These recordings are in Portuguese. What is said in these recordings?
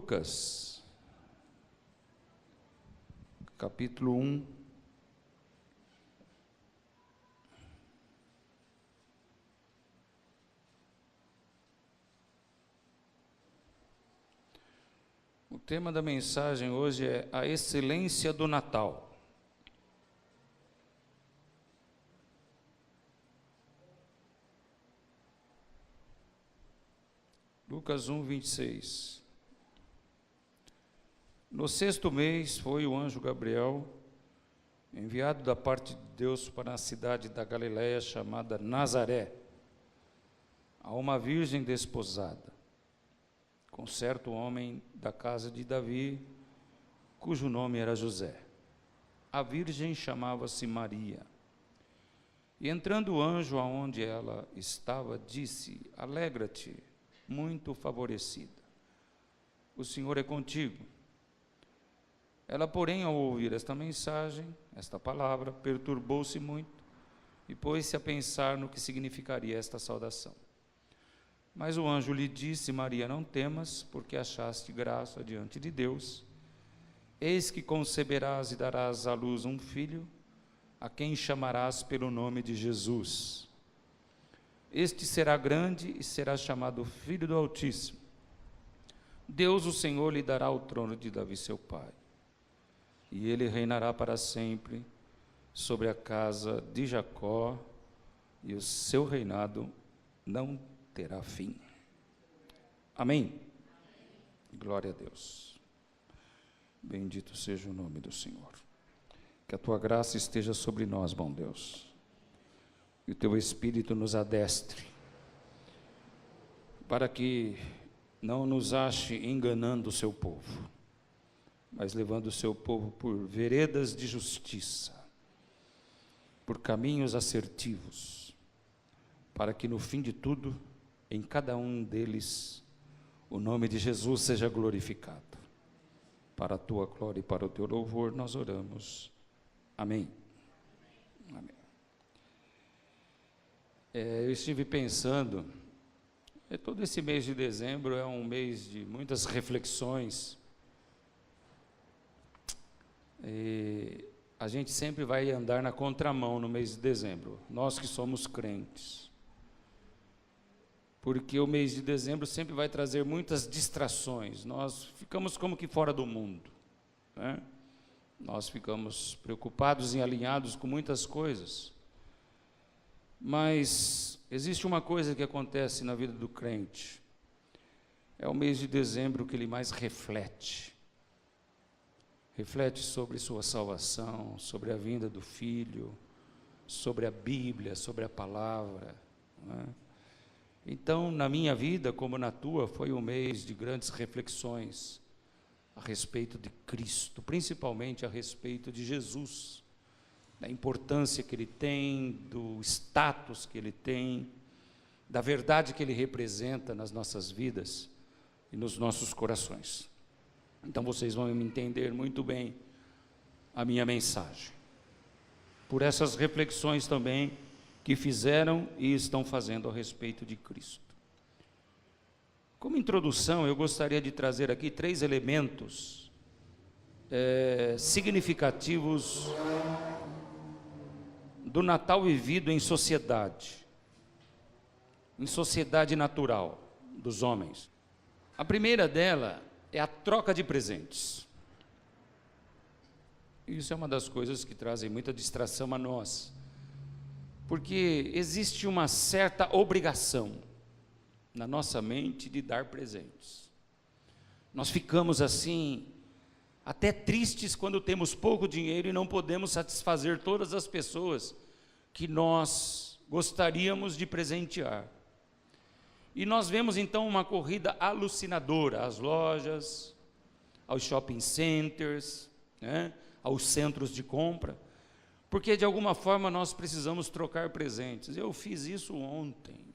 Lucas, capítulo 1. O tema da mensagem hoje é a excelência do Natal. Lucas 1, 26. No 6º mês foi o anjo Gabriel, enviado da parte de Deus para a cidade da Galiléia chamada Nazaré, a uma virgem desposada, com certo homem da casa de Davi, cujo nome era José. A virgem chamava-se Maria. E entrando o anjo aonde ela estava, disse: Alegra-te, muito favorecida, o Senhor é contigo. Ela, porém, ao ouvir esta mensagem, esta palavra, perturbou-se muito e pôs-se a pensar no que significaria esta saudação. Mas o anjo lhe disse: Maria, não temas, porque achaste graça diante de Deus. Eis que conceberás e darás à luz um filho, a quem chamarás pelo nome de Jesus. Este será grande e será chamado Filho do Altíssimo. Deus, o Senhor, lhe dará o trono de Davi, seu pai, e ele reinará para sempre sobre a casa de Jacó, e o seu reinado não terá fim. Amém? Glória a Deus. Bendito seja o nome do Senhor. Que a tua graça esteja sobre nós, bom Deus, e o teu Espírito nos adestre, para que não nos ache enganando o seu povo, mas levando o seu povo por veredas de justiça, por caminhos assertivos, para que no fim de tudo, em cada um deles, o nome de Jesus seja glorificado. Para a tua glória e para o teu louvor nós oramos. Amém. Amém. Eu estive pensando, todo esse mês de dezembro é um mês de muitas reflexões. E a gente sempre vai andar na contramão no mês de dezembro, nós que somos crentes. Porque o mês de dezembro sempre vai trazer muitas distrações, nós ficamos como que fora do mundo, né? Nós ficamos preocupados e alinhados com muitas coisas. Mas existe uma coisa que acontece na vida do crente, é o mês de dezembro que ele mais reflete sobre sua salvação, sobre a vinda do Filho, sobre a Bíblia, sobre a palavra, né? Então, na minha vida, como na tua, foi um mês de grandes reflexões a respeito de Cristo, principalmente a respeito de Jesus, da importância que ele tem, do status que ele tem, da verdade que ele representa nas nossas vidas e nos nossos corações. Então vocês vão entender muito bem a minha mensagem, por essas reflexões também que fizeram e estão fazendo a respeito de Cristo. Como introdução, eu gostaria de trazer aqui 3 elementos significativos do Natal vivido em sociedade natural dos homens. A primeira dela é a troca de presentes. Isso é uma das coisas que trazem muita distração a nós, porque existe uma certa obrigação na nossa mente de dar presentes. Nós ficamos assim, até tristes quando temos pouco dinheiro e não podemos satisfazer todas as pessoas que nós gostaríamos de presentear. E nós vemos então uma corrida alucinadora às lojas, aos shopping centers, né, aos centros de compra, porque de alguma forma nós precisamos trocar presentes. Eu fiz isso ontem.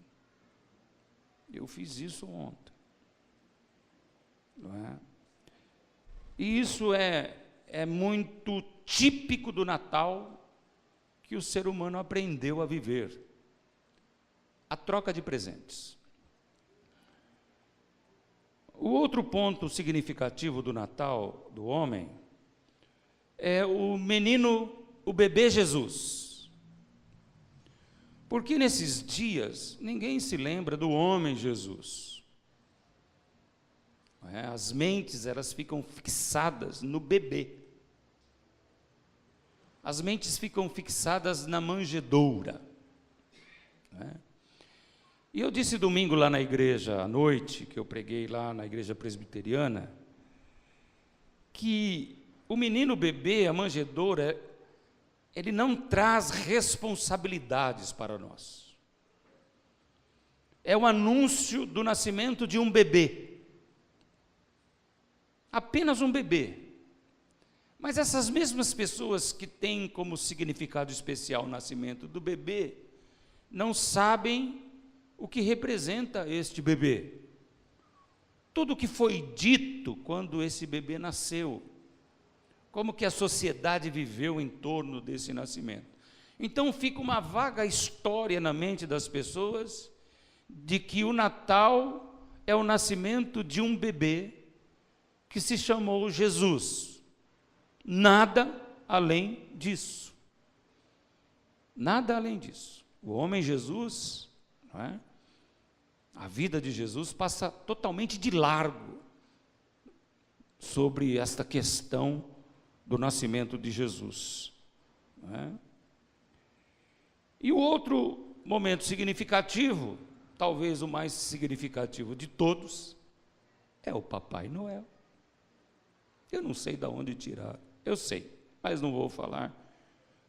Não é? E isso é muito típico do Natal que o ser humano aprendeu a viver. A troca de presentes. O outro ponto significativo do Natal do homem é o menino, o bebê Jesus. Porque nesses dias ninguém se lembra do homem Jesus. As mentes, elas ficam fixadas no bebê. As mentes ficam fixadas na manjedoura. E eu disse domingo lá na igreja, à noite, que eu preguei lá na igreja presbiteriana, que o menino bebê, a manjedoura, ele não traz responsabilidades para nós. É o anúncio do nascimento de um bebê. Apenas um bebê. Mas essas mesmas pessoas que têm como significado especial o nascimento do bebê, não sabem o que representa este bebê. Tudo o que foi dito quando esse bebê nasceu, como que a sociedade viveu em torno desse nascimento. Então fica uma vaga história na mente das pessoas de que o Natal é o nascimento de um bebê que se chamou Jesus. Nada além disso. Nada além disso. O homem Jesus, não é? A vida de Jesus passa totalmente de largo sobre esta questão do nascimento de Jesus. Não é? E o outro momento significativo, talvez o mais significativo de todos, é o Papai Noel. Eu não sei de onde tirar, eu sei, mas não vou falar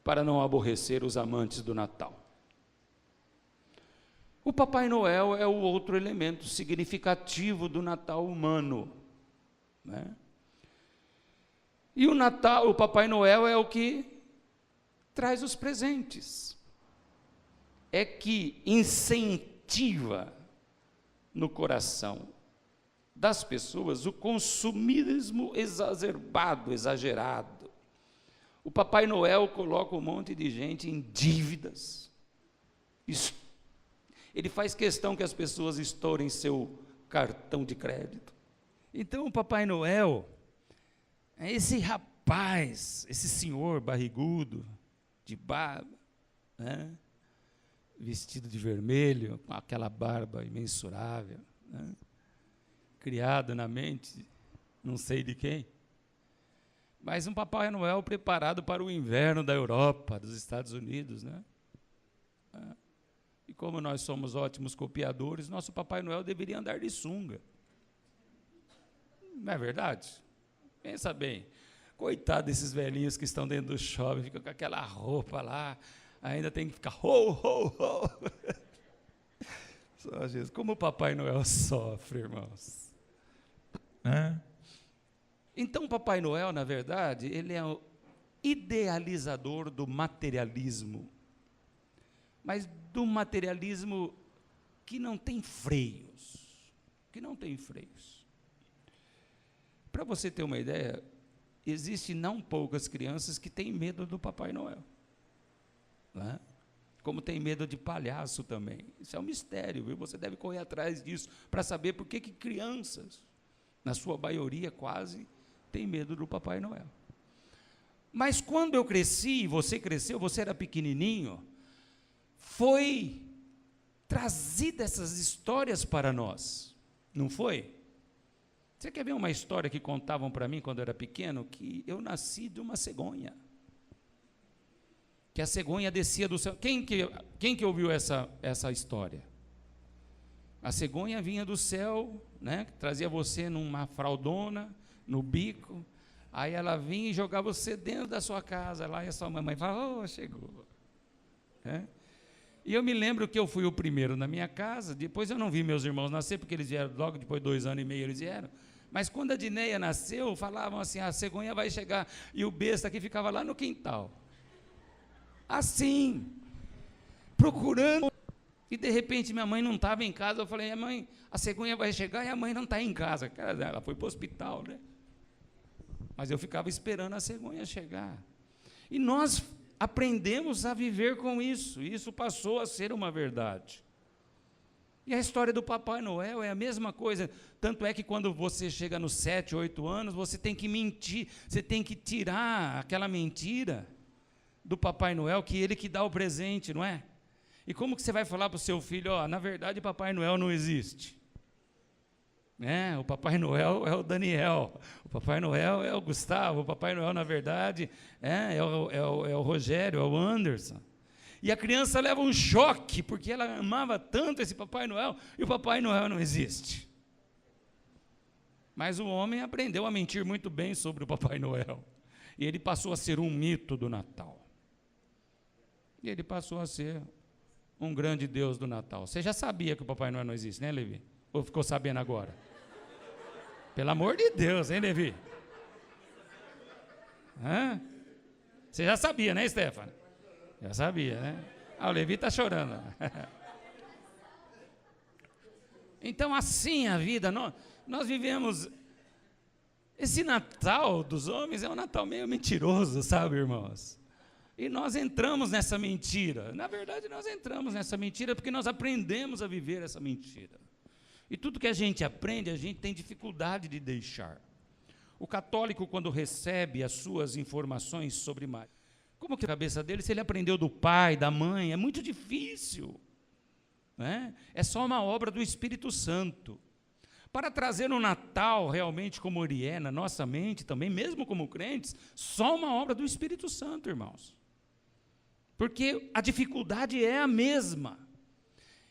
para não aborrecer os amantes do Natal. O Papai Noel é o outro elemento significativo do Natal humano, né? E o Papai Noel é o que traz os presentes, é que incentiva no coração das pessoas o consumismo exacerbado, exagerado. O Papai Noel coloca um monte de gente em dívidas. Ele faz questão que as pessoas estourem seu cartão de crédito. Então o Papai Noel é esse rapaz, esse senhor barrigudo, de barba, né? Vestido de vermelho, com aquela barba imensurável, né? Criado na mente, não sei de quem, mas um Papai Noel preparado para o inverno da Europa, dos Estados Unidos, né? E como nós somos ótimos copiadores, nosso Papai Noel deveria andar de sunga. Não é verdade? Pensa bem. Coitado desses velhinhos que estão dentro do shopping, ficam com aquela roupa lá, ainda tem que ficar ho, ho, ho. Só Jesus, como o Papai Noel sofre, irmãos. Então, o Papai Noel, na verdade, ele é o idealizador do materialismo, mas do materialismo que não tem freios, Para você ter uma ideia, existe não poucas crianças que têm medo do Papai Noel, né? Como tem medo de palhaço também. Isso é um mistério, viu? Você deve correr atrás disso para saber por que crianças, na sua maioria quase, têm medo do Papai Noel. Mas quando eu cresci, você cresceu, você era pequenininho, foi trazida essas histórias para nós, não foi? Você quer ver uma história que contavam para mim quando eu era pequeno? Que eu nasci de uma cegonha. Que a cegonha descia do céu. Quem que ouviu essa história? A cegonha vinha do céu, né? Trazia você numa fraldona, no bico, aí ela vinha e jogava você dentro da sua casa, lá e a sua mamãe falava, oh, chegou. E eu me lembro que eu fui o primeiro na minha casa, depois eu não vi meus irmãos nascer, porque eles vieram logo depois de 2 anos e meio, eles vieram, mas quando a Dineia nasceu, falavam assim, a cegonha vai chegar, e o besta aqui ficava lá no quintal, assim, procurando, e de repente minha mãe não estava em casa, eu falei, mãe, a cegonha vai chegar e a mãe não está em casa. Cara, ela foi para o hospital, né? Mas eu ficava esperando a cegonha chegar. E nós aprendemos a viver com isso, e isso passou a ser uma verdade. E a história do Papai Noel é a mesma coisa. Tanto é que quando você chega nos 7, 8 anos, você tem que mentir, você tem que tirar aquela mentira do Papai Noel, que ele que dá o presente, não é? E como que você vai falar para o seu filho, na verdade Papai Noel não existe? O Papai Noel é o Daniel, o Papai Noel é o Gustavo, o Papai Noel, na verdade, é o Rogério, é o Anderson. E a criança leva um choque, porque ela amava tanto esse Papai Noel, e o Papai Noel não existe. Mas o homem aprendeu a mentir muito bem sobre o Papai Noel. E ele passou a ser um mito do Natal. E ele passou a ser um grande Deus do Natal. Você já sabia que o Papai Noel não existe, né, Levi? Ou ficou sabendo agora? Pelo amor de Deus, hein, Levi? Você já sabia, né, Stefano? Já sabia, né? O Levi está chorando. Então, assim a vida, nós vivemos... Esse Natal dos homens é um Natal meio mentiroso, sabe, irmãos? E nós entramos nessa mentira. Na verdade, nós entramos nessa mentira porque nós aprendemos a viver essa mentira. E tudo que a gente aprende, a gente tem dificuldade de deixar. O católico, quando recebe as suas informações sobre Maria, como que a cabeça dele, se ele aprendeu do pai, da mãe, é muito difícil. Né? É só uma obra do Espírito Santo. Para trazer o Natal realmente como ele é, na nossa mente também, mesmo como crentes, só uma obra do Espírito Santo, irmãos. Porque a dificuldade é a mesma.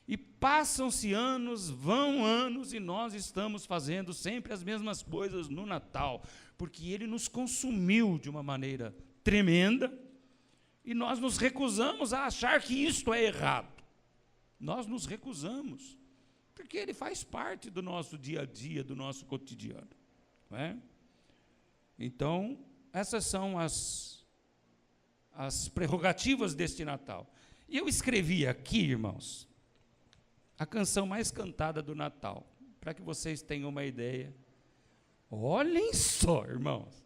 E passam-se anos, vão anos, e nós estamos fazendo sempre as mesmas coisas no Natal, porque ele nos consumiu de uma maneira tremenda, e nós nos recusamos a achar que isto é errado. Nós nos recusamos, porque ele faz parte do nosso dia a dia, do nosso cotidiano. Não é? Então, essas são as prerrogativas deste Natal. E eu escrevi aqui, irmãos, a canção mais cantada do Natal, para que vocês tenham uma ideia. Olhem só, irmãos,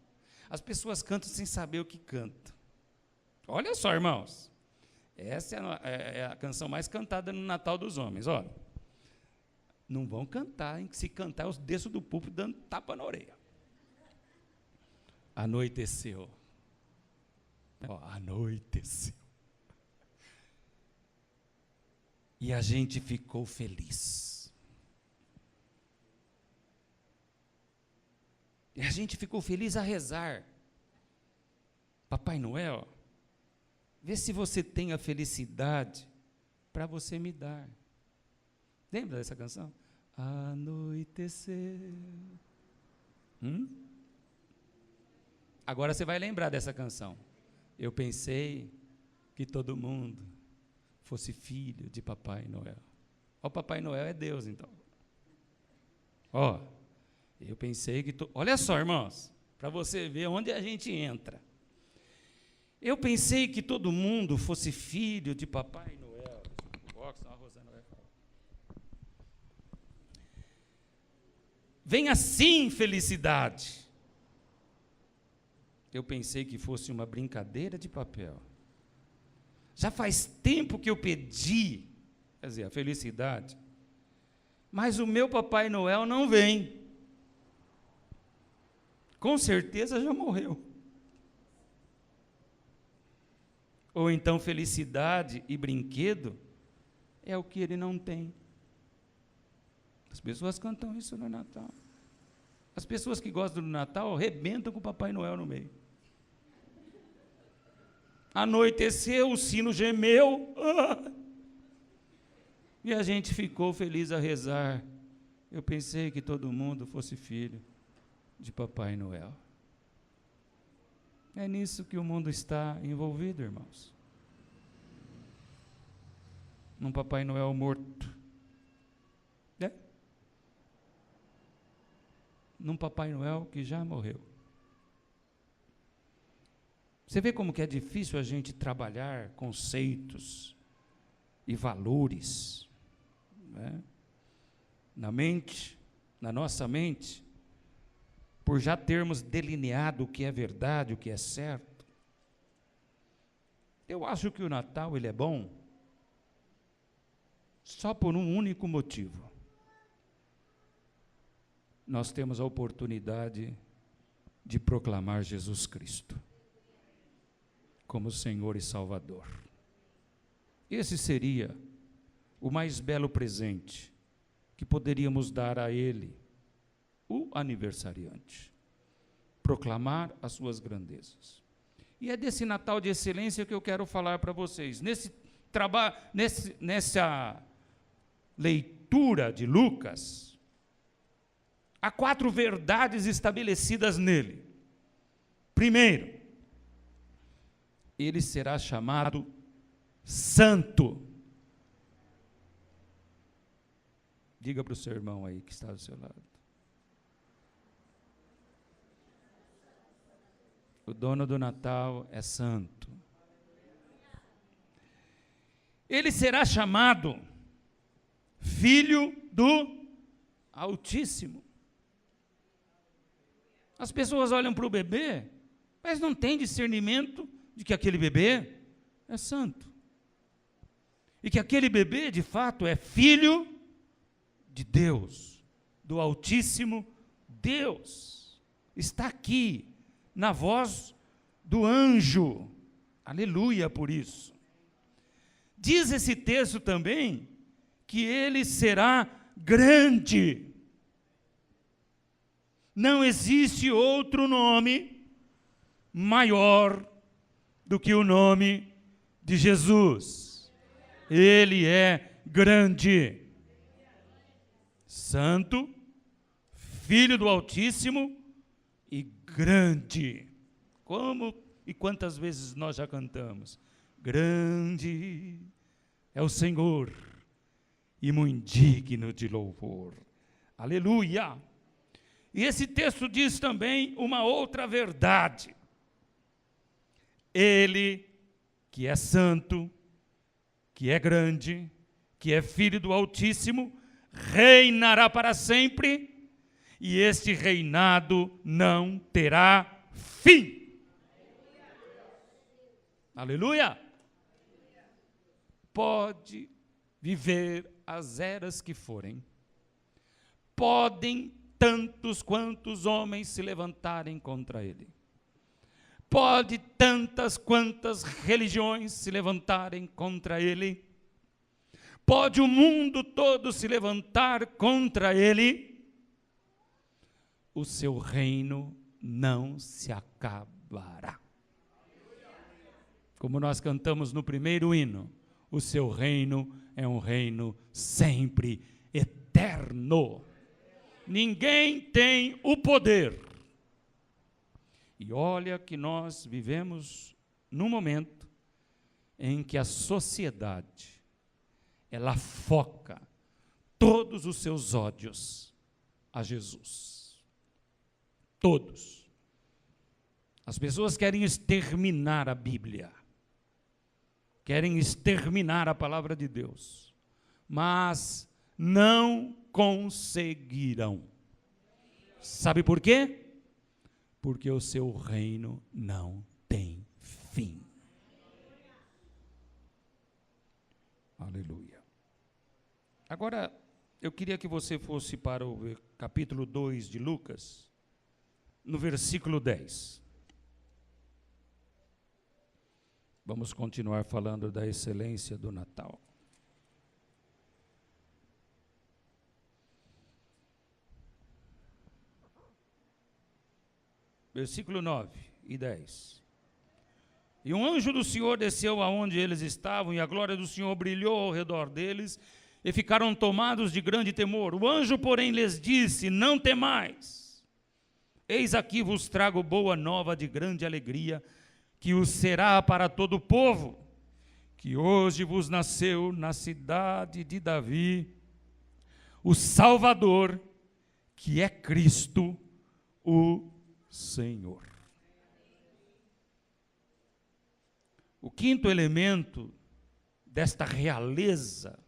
as pessoas cantam sem saber o que cantam. Olha só, irmãos, essa é a canção mais cantada no Natal dos homens. Olha, não vão cantar, hein? Se cantar, eu desço do púlpito dando tapa na orelha. Anoiteceu. Anoiteceu. E a gente ficou feliz. E a gente ficou feliz a rezar. Papai Noel, vê se você tem a felicidade para você me dar. Lembra dessa canção? Anoiteceu. Agora você vai lembrar dessa canção. Eu pensei que todo mundo fosse filho de Papai Noel. O Papai Noel é Deus, então. Eu pensei que... Olha só, irmãos, para você ver onde a gente entra. Eu pensei que todo mundo fosse filho de Papai Noel. Vem assim, felicidade. Eu pensei que fosse uma brincadeira de papel. Já faz tempo que eu pedi, quer dizer, a felicidade, mas o meu Papai Noel não vem. Com certeza já morreu. Ou então felicidade e brinquedo é o que ele não tem. As pessoas cantam isso no Natal. As pessoas que gostam do Natal arrebentam com o Papai Noel no meio. Anoiteceu, o sino gemeu, e a gente ficou feliz a rezar. Eu pensei que todo mundo fosse filho de Papai Noel. É nisso que o mundo está envolvido, irmãos. Num Papai Noel morto. Num Papai Noel que já morreu. Você vê como que é difícil a gente trabalhar conceitos e valores, né? Na mente, na nossa mente, por já termos delineado o que é verdade, o que é certo. Eu acho que o Natal, ele é bom, só por um único motivo. Nós temos a oportunidade de proclamar Jesus Cristo como Senhor e Salvador. Esse seria o mais belo presente que poderíamos dar a Ele, o aniversariante. Proclamar as suas grandezas. E é desse Natal de excelência que eu quero falar para vocês. Nessa leitura de Lucas, há 4 verdades estabelecidas nele. Primeiro, ele será chamado santo. Diga para o seu irmão aí que está do seu lado. O dono do Natal é santo. Ele será chamado Filho do Altíssimo. As pessoas olham para o bebê, mas não têm discernimento de que aquele bebê é santo. E que aquele bebê, de fato, é filho de Deus, do Altíssimo Deus. Está aqui, na voz do anjo. Aleluia por isso. Diz esse texto também que ele será grande. Não existe outro nome maior do que o nome de Jesus. Ele é grande, santo, Filho do Altíssimo e grande. Como e quantas vezes nós já cantamos? Grande é o Senhor e muito digno de louvor. Aleluia! E esse texto diz também uma outra verdade. Ele, que é santo, que é grande, que é Filho do Altíssimo, reinará para sempre, e este reinado não terá fim. Aleluia! Pode viver as eras que forem, podem tantos quantos homens se levantarem contra ele, pode tantas quantas religiões se levantarem contra ele, pode o mundo todo se levantar contra ele, o seu reino não se acabará. Como nós cantamos no primeiro hino, o seu reino é um reino sempre eterno. Ninguém tem o poder. E olha que nós vivemos num momento em que a sociedade, ela foca todos os seus ódios a Jesus. Todos. As pessoas querem exterminar a Bíblia, querem exterminar a palavra de Deus, mas não conseguirão. Sabe por quê? Porque o seu reino não tem fim. Aleluia. Agora, eu queria que você fosse para o capítulo 2 de Lucas, no versículo 10. Vamos continuar falando da excelência do Natal. Versículo 9 e 10. E um anjo do Senhor desceu aonde eles estavam, e a glória do Senhor brilhou ao redor deles, e ficaram tomados de grande temor. O anjo, porém, lhes disse: não temais, eis aqui vos trago boa nova de grande alegria, que o será para todo o povo, que hoje vos nasceu na cidade de Davi o Salvador, que é Cristo o Senhor. O quinto elemento desta realeza,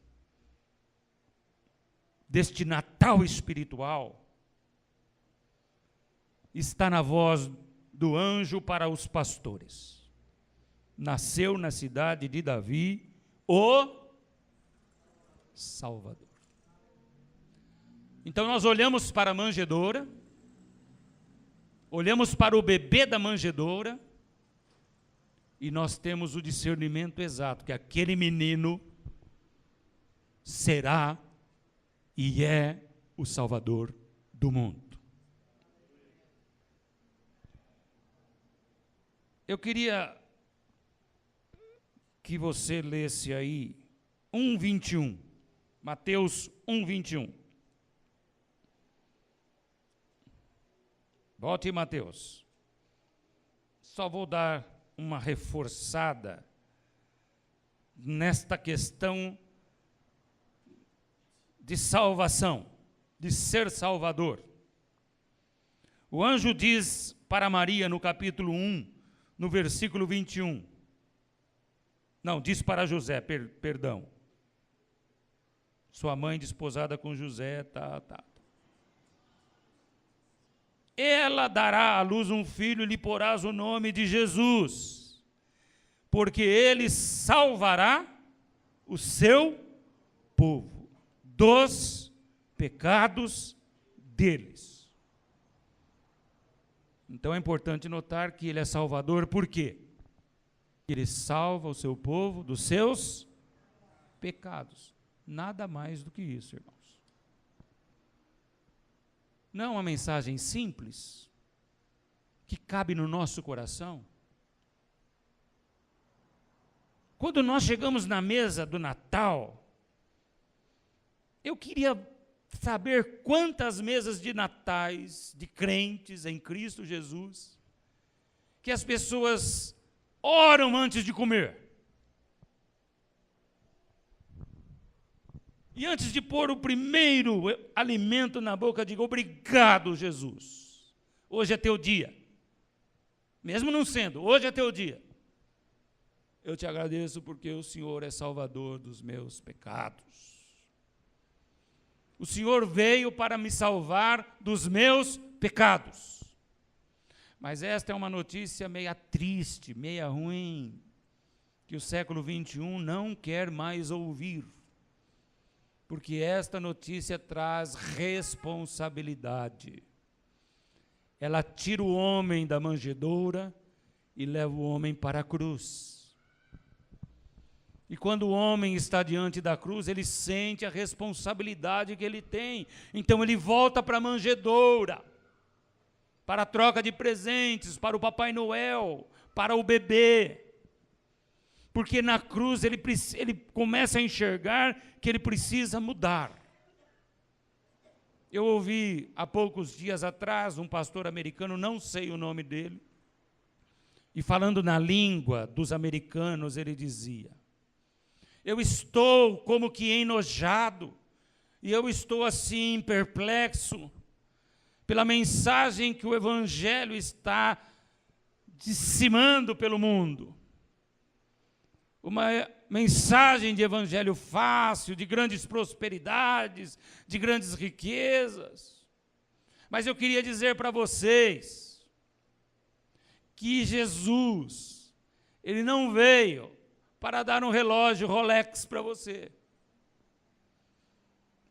deste Natal espiritual, está na voz do anjo para os pastores. Nasceu na cidade de Davi o Salvador. Então nós olhamos para a manjedoura, olhamos para o bebê da manjedoura, e nós temos o discernimento exato que aquele menino será e é o Salvador do mundo. Eu queria que você lesse aí 1:21, Mateus 1:21. Volte em Mateus. Só vou dar uma reforçada nesta questão de salvação, de ser salvador. O anjo diz para Maria no capítulo 1, no versículo 21. Não, diz para José, perdão. Sua mãe desposada com José, Ela dará à luz um filho e lhe porás o nome de Jesus, porque ele salvará o seu povo dos pecados deles. Então é importante notar que ele é salvador, por quê? Ele salva o seu povo dos seus pecados. Nada mais do que isso, irmãos. Não é uma mensagem simples, que cabe no nosso coração? Quando nós chegamos na mesa do Natal, eu queria saber quantas mesas de natais, de crentes em Cristo Jesus, que as pessoas oram antes de comer. E antes de pôr o primeiro alimento na boca, digo: obrigado, Jesus. Hoje é teu dia. Mesmo não sendo, hoje é teu dia. Eu te agradeço porque o Senhor é salvador dos meus pecados. O Senhor veio para me salvar dos meus pecados. Mas esta é uma notícia meia triste, meia ruim, que o século 21 não quer mais ouvir. Porque esta notícia traz responsabilidade. Ela tira o homem da manjedoura e leva o homem para a cruz. E quando o homem está diante da cruz, ele sente a responsabilidade que ele tem. Então ele volta para a manjedoura, para a troca de presentes, para o Papai Noel, para o bebê. Porque na cruz ele começa a enxergar que ele precisa mudar. Eu ouvi há poucos dias atrás um pastor americano, não sei o nome dele, e falando na língua dos americanos, ele dizia: eu estou como que enojado, e eu estou assim perplexo, pela mensagem que o Evangelho está dissimando pelo mundo. Uma mensagem de evangelho fácil, de grandes prosperidades, de grandes riquezas. Mas eu queria dizer para vocês que Jesus, ele não veio para dar um relógio Rolex para você.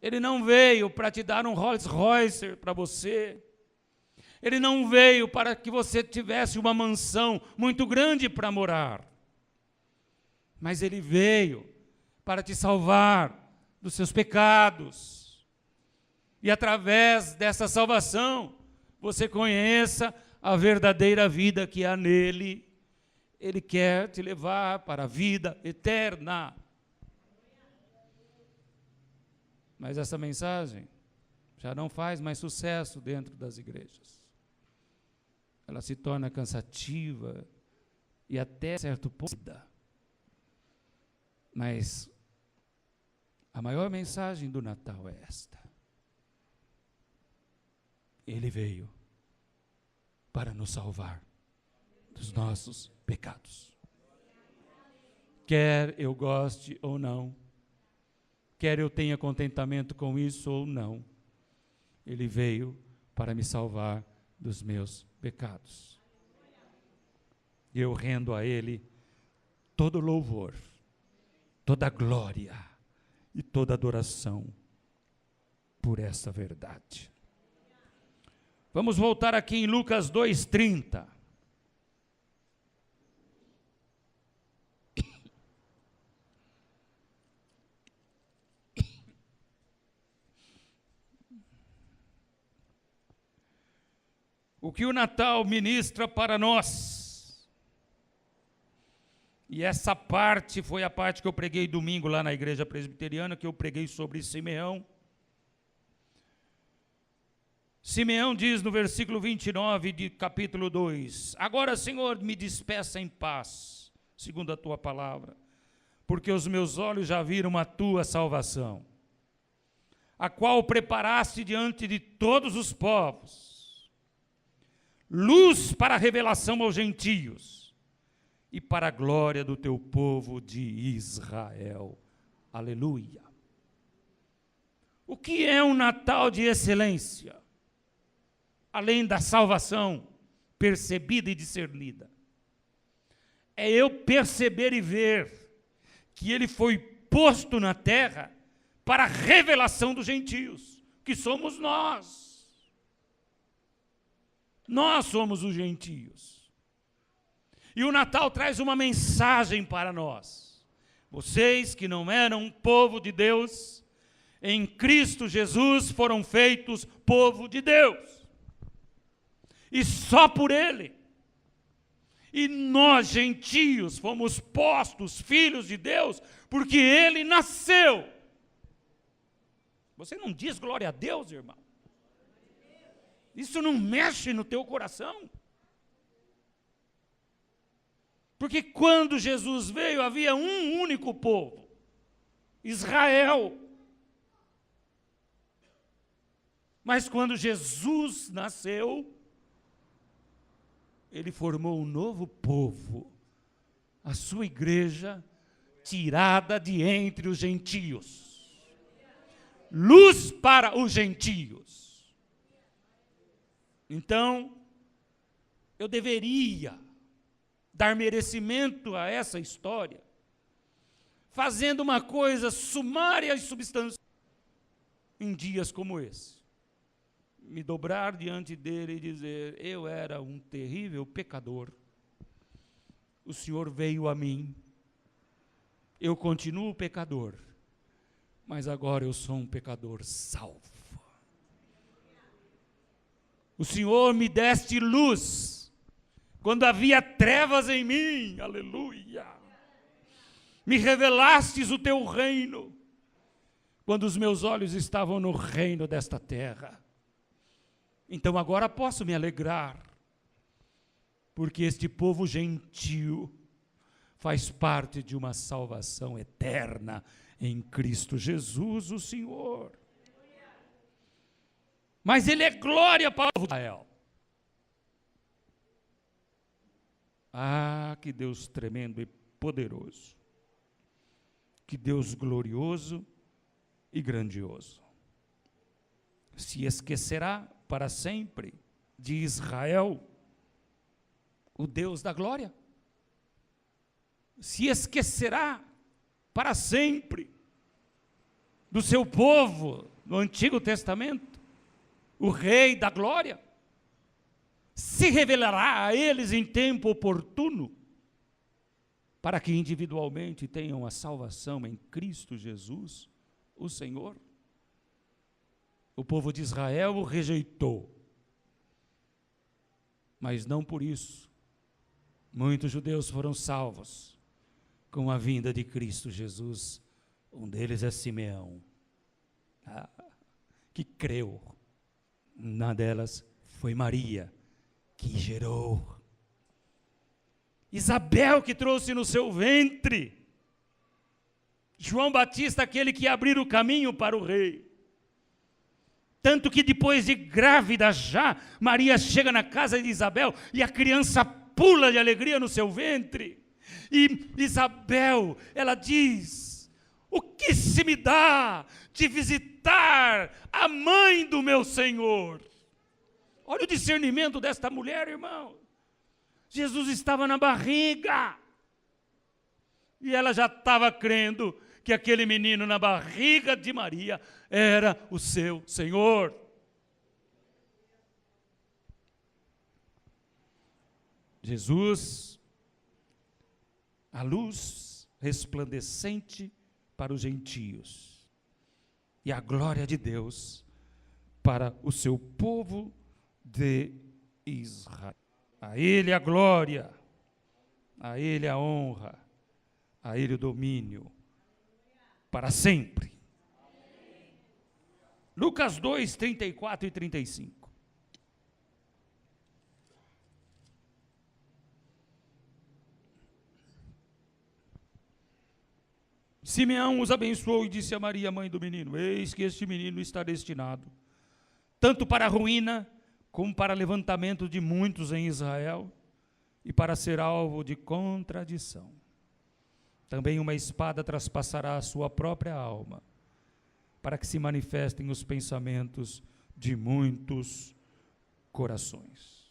Ele não veio para te dar um Rolls Royce para você. Ele não veio para que você tivesse uma mansão muito grande para morar. Mas ele veio para te salvar dos seus pecados. E através dessa salvação, você conheça a verdadeira vida que há nele. Ele quer te levar para a vida eterna. Mas essa mensagem já não faz mais sucesso dentro das igrejas. Ela se torna cansativa e até certo ponto. Mas a maior mensagem do Natal é esta: ele veio para nos salvar dos nossos pecados. Quer eu goste ou não, quer eu tenha contentamento com isso ou não, ele veio para me salvar dos meus pecados. E eu rendo a ele todo louvor, toda glória e toda adoração por essa verdade. Vamos voltar aqui em Lucas 2:30. O que o Natal ministra para nós. E essa parte foi a parte que eu preguei domingo lá na igreja presbiteriana, que eu preguei sobre Simeão. Simeão diz no versículo 29 de capítulo 2: Agora, Senhor, me despeça em paz, segundo a tua palavra, porque os meus olhos já viram a tua salvação, a qual preparaste diante de todos os povos, luz para a revelação aos gentios e para a glória do teu povo de Israel. Aleluia. O que é um Natal de excelência? Além da salvação percebida e discernida, é eu perceber e ver que ele foi posto na terra para a revelação dos gentios, que somos nós. Nós somos os gentios. E o Natal traz uma mensagem para nós. Vocês que não eram povo de Deus, em Cristo Jesus foram feitos povo de Deus. E só por Ele. E nós, gentios, fomos postos filhos de Deus, porque Ele nasceu. Você não diz glória a Deus, irmão? Isso não mexe no teu coração? Porque quando Jesus veio, havia um único povo, Israel. Mas quando Jesus nasceu, ele formou um novo povo, a sua igreja, tirada de entre os gentios. Luz para os gentios. Então, eu deveria dar merecimento a essa história, fazendo uma coisa sumária e substancial, em dias como esse. Me dobrar diante dele e dizer: eu era um terrível pecador, o Senhor veio a mim, eu continuo pecador, mas agora eu sou um pecador salvo. O Senhor me deste luz, quando havia trevas em mim, aleluia. Me revelastes o teu reino, quando os meus olhos estavam no reino desta terra. Então agora posso me alegrar, porque este povo gentil faz parte de uma salvação eterna em Cristo Jesus, o Senhor. Mas ele é glória para o Israel. Ah, que Deus tremendo e poderoso. Que Deus glorioso e grandioso. Se esquecerá para sempre de Israel, o Deus da glória? Se esquecerá para sempre do seu povo no Antigo Testamento, o Rei da glória? Se revelará a eles em tempo oportuno, para que individualmente tenham a salvação em Cristo Jesus, o Senhor? O povo de Israel o rejeitou, mas não por isso muitos judeus foram salvos com a vinda de Cristo Jesus. Um deles é Simeão, que creu. Uma delas foi Maria, que gerou. Isabel, que trouxe no seu ventre. João Batista, aquele que abriu o caminho para o rei. Tanto que depois de grávida já, Maria chega na casa de Isabel e a criança pula de alegria no seu ventre. E Isabel, ela diz: o que se me dá de visitar a mãe do meu Senhor? Olha o discernimento desta mulher, irmão. Jesus estava na barriga e ela já estava crendo que aquele menino na barriga de Maria era o seu Senhor. Jesus, a luz resplandecente para os gentios e a glória de Deus para o seu povo de Israel. A Ele a glória, a Ele a honra, a Ele o domínio, para sempre. Lucas 2, 34 e 35. Simeão os abençoou e disse a Maria, mãe do menino: eis que este menino está destinado, tanto para a ruína, como para levantamento de muitos em Israel, e para ser alvo de contradição. Também uma espada traspassará a sua própria alma, para que se manifestem os pensamentos de muitos corações.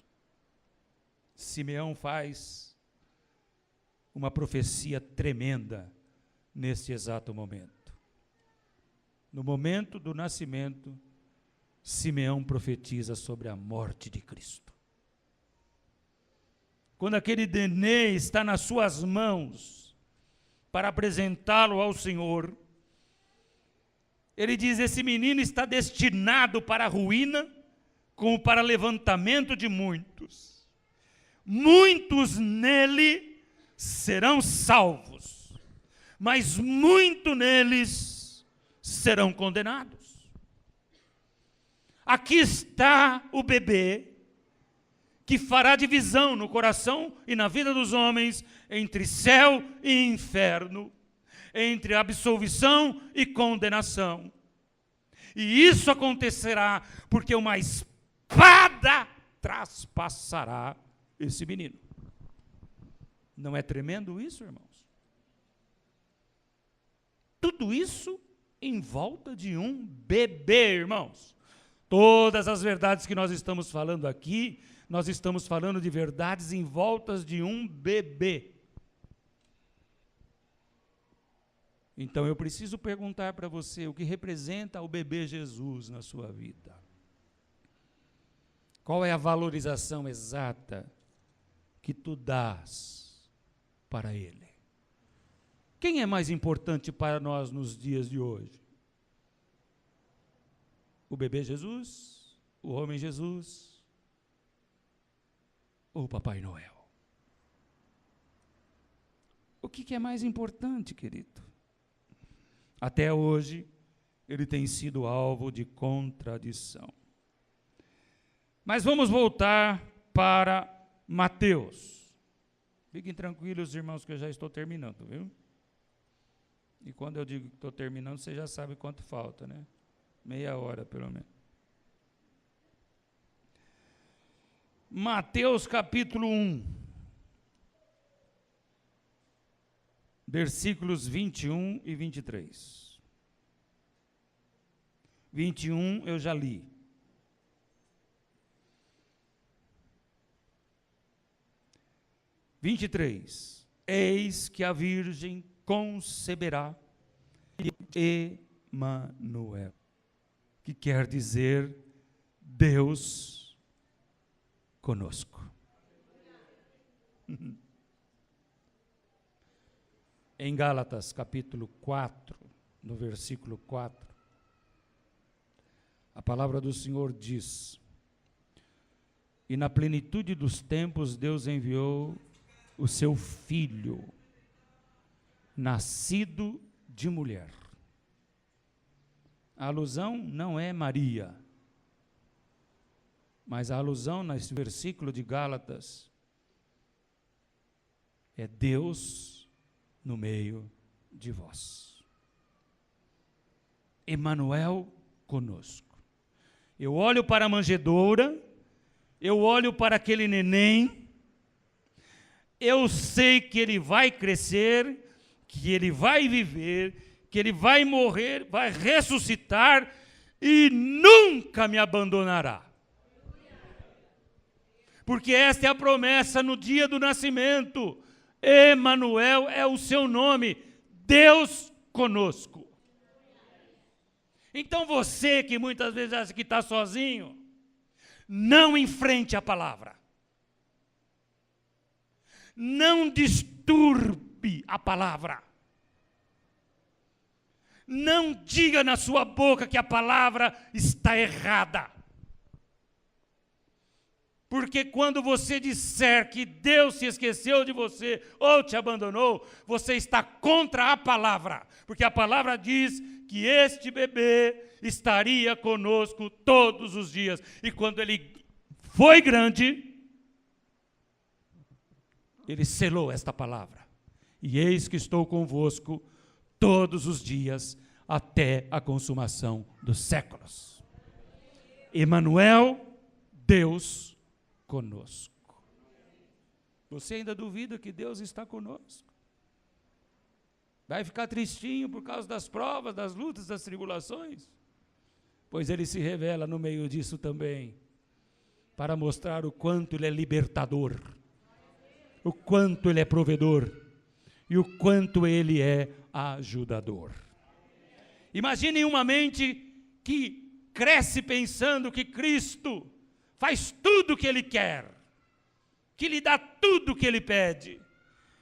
Simeão faz uma profecia tremenda neste exato momento. No momento do nascimento, Simeão profetiza sobre a morte de Cristo. Quando aquele nenê está nas suas mãos para apresentá-lo ao Senhor, ele diz: esse menino está destinado para a ruína, como para levantamento de muitos. Muitos nele serão salvos, mas muito neles serão condenados. Aqui está o bebê que fará divisão no coração e na vida dos homens entre céu e inferno, entre absolvição e condenação. E isso acontecerá porque uma espada traspassará esse menino. Não é tremendo isso, irmãos? Tudo isso em volta de um bebê, irmãos. Todas as verdades que nós estamos falando aqui, nós estamos falando de verdades em volta de um bebê. Então eu preciso perguntar para você, o que representa o bebê Jesus na sua vida? Qual é a valorização exata que tu dás para ele? Quem é mais importante para nós nos dias de hoje? O bebê Jesus? O homem Jesus? Ou o Papai Noel? O que é mais importante, querido? Até hoje, ele tem sido alvo de contradição. Mas vamos voltar para Mateus. Fiquem tranquilos, irmãos, que eu já estou terminando, viu? E quando eu digo que estou terminando, você já sabe quanto falta, né? Meia hora, pelo menos. Mateus capítulo 1, versículos 21 e 23. 21 eu já li. 23. Eis que a Virgem conceberá Emanuel, que quer dizer Deus conosco. Em Gálatas capítulo 4, no versículo 4, a palavra do Senhor diz: e na plenitude dos tempos Deus enviou o seu Filho, nascido de mulher. A alusão não é Maria, mas a alusão nesse versículo de Gálatas é Deus no meio de vós. Emanuel conosco. Eu olho para a manjedoura, eu olho para aquele neném, eu sei que ele vai crescer, que ele vai viver, que ele vai morrer, vai ressuscitar e nunca me abandonará. Porque esta é a promessa no dia do nascimento. Emanuel é o seu nome, Deus conosco. conosco. Então você que muitas vezes acha que está sozinho, não enfrente a palavra. Não disturbe a palavra. Não diga na sua boca que a palavra está errada. Porque quando você disser que Deus se esqueceu de você ou te abandonou, você está contra a palavra. Porque a palavra diz que este bebê estaria conosco todos os dias. E quando ele foi grande, ele selou esta palavra. E eis que estou convosco todos os dias até a consumação dos séculos. Emanuel, Deus conosco. Você ainda duvida que Deus está conosco? Vai ficar tristinho por causa das provas, das lutas, das tribulações? Pois Ele se revela no meio disso também, para mostrar o quanto Ele é libertador, o quanto Ele é provedor e o quanto Ele é ajudador. Imaginem uma mente que cresce pensando que Cristo faz tudo o que Ele quer, que lhe dá tudo o que Ele pede,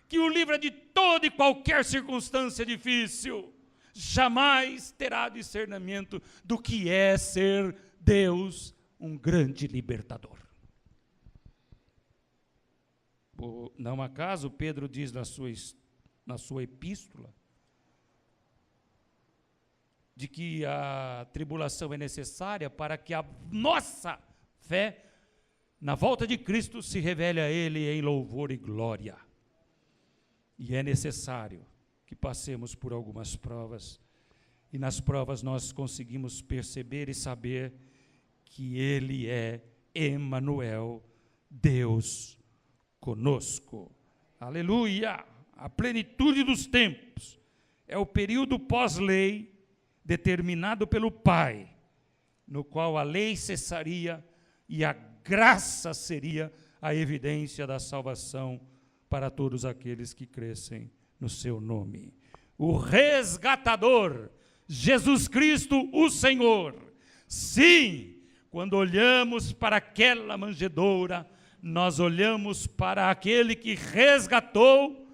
que o livra de toda e qualquer circunstância difícil. Jamais terá discernimento do que é ser Deus, um grande libertador. Não acaso Pedro diz na sua epístola de que a tribulação é necessária para que a nossa fé na volta de Cristo se revele a Ele em louvor e glória. E é necessário que passemos por algumas provas, e nas provas nós conseguimos perceber e saber que Ele é Emanuel, Deus conosco. Aleluia! A plenitude dos tempos é o período pós-lei determinado pelo Pai, no qual a lei cessaria e a graça seria a evidência da salvação para todos aqueles que crescem no seu nome. O resgatador, Jesus Cristo, o Senhor. Sim, quando olhamos para aquela manjedoura, nós olhamos para aquele que resgatou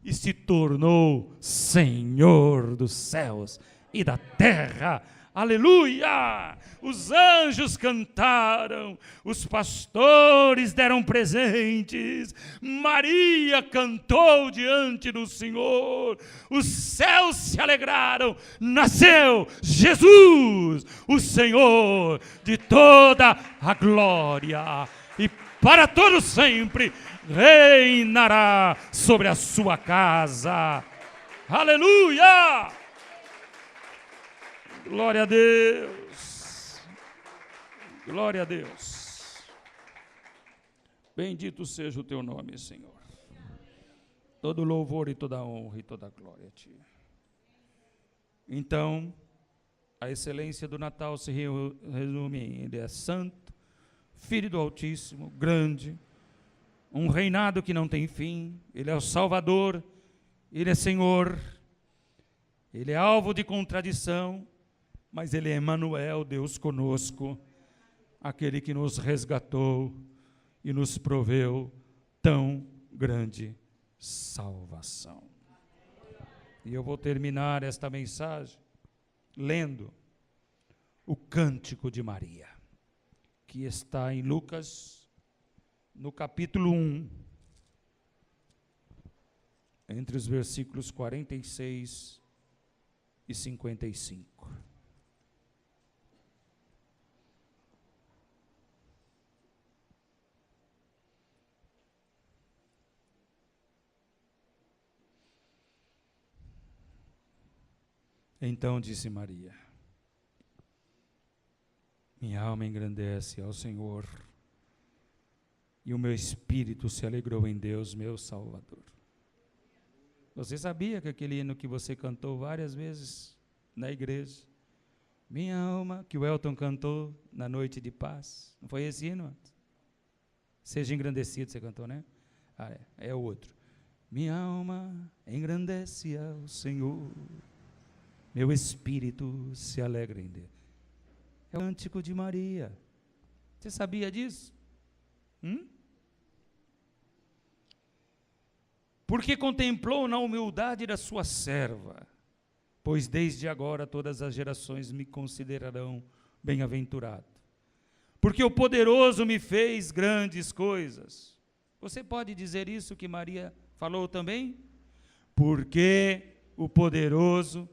e se tornou Senhor dos céus e da terra. Aleluia! Os anjos cantaram, os pastores deram presentes, Maria cantou diante do Senhor, os céus se alegraram, nasceu Jesus, o Senhor de toda a glória, e para todo sempre reinará sobre a sua casa. Aleluia! Glória a Deus, glória a Deus, bendito seja o teu nome, Senhor, todo louvor e toda honra e toda glória a ti. Então, a excelência do Natal se resume em Ele é santo, Filho do Altíssimo, grande, um reinado que não tem fim, Ele é o Salvador, Ele é Senhor, Ele é alvo de contradição, mas Ele é Emanuel, Deus conosco, aquele que nos resgatou e nos proveu tão grande salvação. E eu vou terminar esta mensagem lendo o Cântico de Maria, que está em Lucas, no capítulo 1, entre os versículos 46 e 55. Então disse Maria: minha alma engrandece ao Senhor, e o meu espírito se alegrou em Deus, meu Salvador. Você sabia que aquele hino que você cantou várias vezes na igreja, minha alma, que o Elton cantou na noite de paz, não foi esse hino? Seja engrandecido, você cantou, né? Ah, é o outro. Minha alma engrandece ao Senhor, meu espírito se alegra em Deus. É o cântico de Maria. Você sabia disso? Porque contemplou na humildade da sua serva, pois desde agora todas as gerações me considerarão bem-aventurado. Porque o poderoso me fez grandes coisas. Você pode dizer isso que Maria falou também? Porque o poderoso...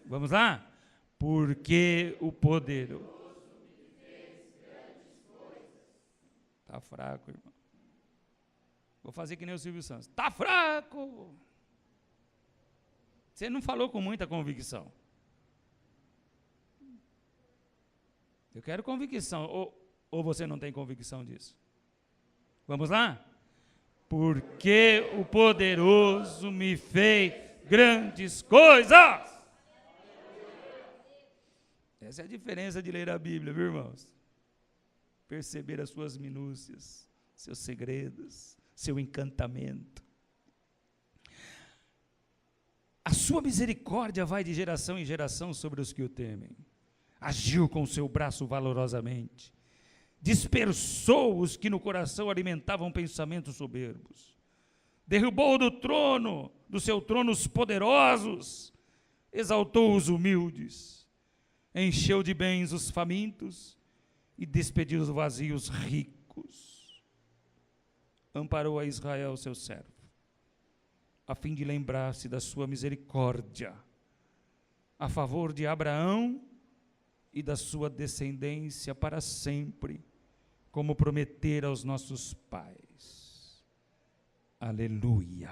Vamos lá? Porque o poderoso... Está fraco, irmão. Vou fazer que nem o Silvio Santos. Está fraco! Você não falou com muita convicção. Eu quero convicção. Ou você não tem convicção disso? Vamos lá? Porque o poderoso me fez grandes coisas. Essa é a diferença de ler a Bíblia, viu, irmãos? Perceber as suas minúcias, seus segredos, seu encantamento. A sua misericórdia vai de geração em geração sobre os que o temem. Agiu com o seu braço valorosamente. Dispersou os que no coração alimentavam pensamentos soberbos. Derrubou do seu trono os poderosos. Exaltou os humildes. Encheu de bens os famintos e despediu os vazios ricos. Amparou a Israel, seu servo, a fim de lembrar-se da sua misericórdia, a favor de Abraão e da sua descendência para sempre, como prometera aos nossos pais. Aleluia!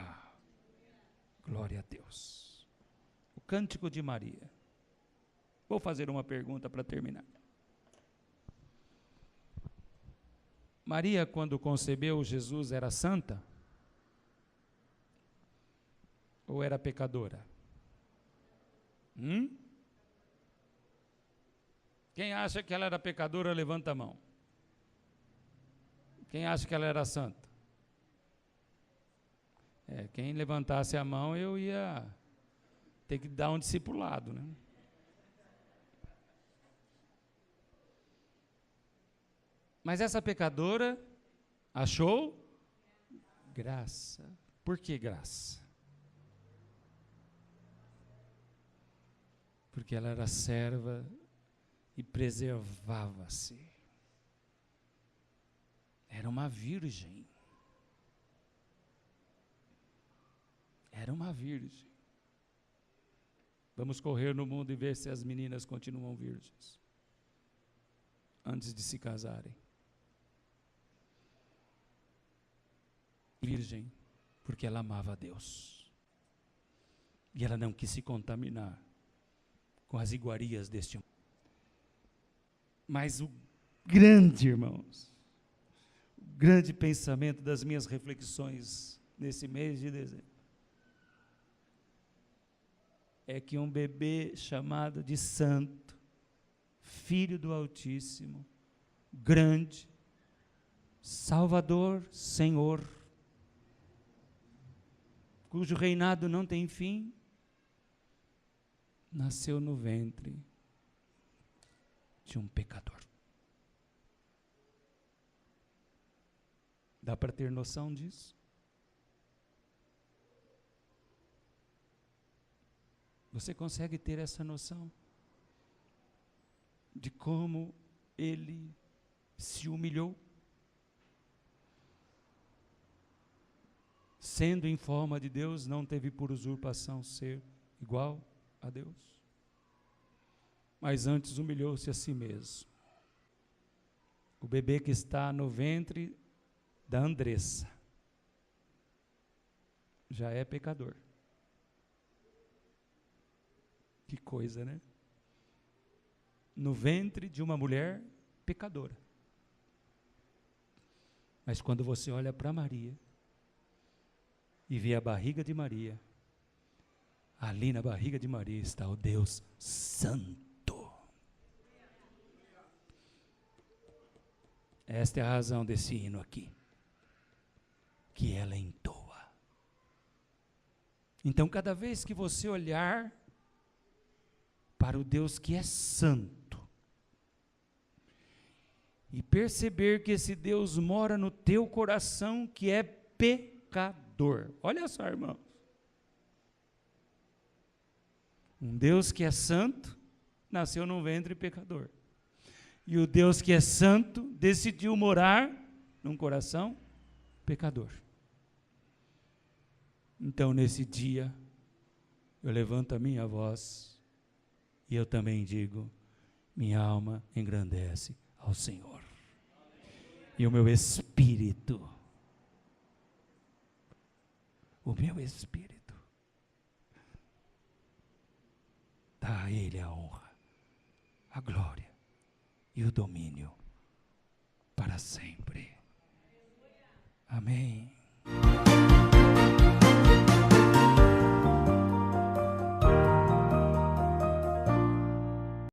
Glória a Deus. O cântico de Maria. Vou fazer uma pergunta para terminar. Maria, quando concebeu Jesus, era santa? Ou era pecadora? Quem acha que ela era pecadora, levanta a mão. Quem acha que ela era santa? Quem levantasse a mão, eu ia ter que dar um discipulado, né? Mas essa pecadora achou graça. Por que graça? Porque ela era serva e preservava-se. Era uma virgem. Era uma virgem. Vamos correr no mundo e ver se as meninas continuam virgens antes de se casarem. Virgem, porque ela amava a Deus. E ela não quis se contaminar com as iguarias deste mundo. Mas o grande, irmãos, o grande pensamento das minhas reflexões nesse mês de dezembro é que um bebê chamado de Santo, Filho do Altíssimo, grande, Salvador, Senhor, cujo reinado não tem fim, nasceu no ventre de um pecador. Dá para ter noção disso? Você consegue ter essa noção de como ele se humilhou? Sendo em forma de Deus, não teve por usurpação ser igual a Deus, mas antes humilhou-se a si mesmo. O bebê que está no ventre da Andressa já é pecador. Que coisa, né? No ventre de uma mulher pecadora. Mas quando você olha para Maria e vê a barriga de Maria, ali na barriga de Maria está o Deus Santo. Esta é a razão desse hino aqui, que ela entoa. Então, cada vez que você olhar para o Deus que é santo e perceber que esse Deus mora no teu coração, que é pecador. Olha só, irmãos. Um Deus que é santo nasceu num ventre pecador. E o Deus que é santo decidiu morar num coração pecador. Então, nesse dia, eu levanto a minha voz e eu também digo: minha alma engrandece ao Senhor. E o meu espírito, dá a Ele a honra, a glória e o domínio para sempre. Amém.